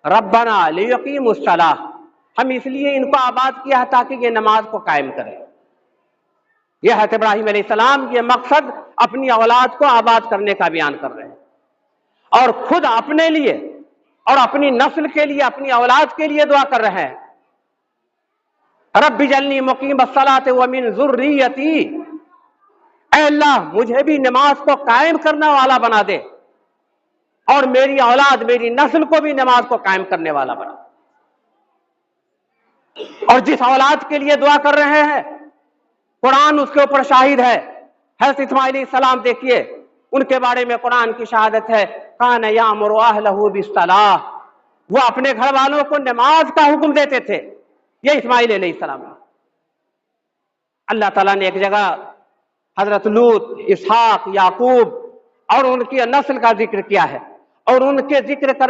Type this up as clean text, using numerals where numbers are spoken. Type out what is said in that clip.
रब्बना लियकीमुस्सलाह, हम इसलिए इनको आबाद किया है ताकि ये नमाज को कायम करें। यह हज़रत इब्राहीम अलैहिस्सलाम ये मकसद अपनी औलाद को आबाद करने का बयान कर रहे हैं, और खुद अपने लिए और अपनी नस्ल के लिए, अपनी औलाद के लिए दुआ कर रहे हैं, रब्बी जल्नी मुकीमस्सलात व मिन ज़ुर्रियती, ऐ अल्लाह मुझे भी नमाज को कायम करने वाला बना दे और मेरी औलाद, मेरी नस्ल को भी नमाज को कायम करने वाला बना। और जिस औलाद के लिए दुआ कर रहे हैं, कुरान उसके ऊपर शाहिद है। हज़रत इस्माईल अलैहिस्सलाम देखिए, उनके बारे में कुरान की शहादत है, कान यामुरु अहलहु बिस्सलाह, वो अपने घर वालों को नमाज का हुक्म देते थे। ये इस्माईल अलैहिस्सलाम। अल्लाह ताला ने एक जगह हजरत लूत, इसहाक, याकूब और उनकी नस्ल का जिक्र किया है, और उनके जिक्र करने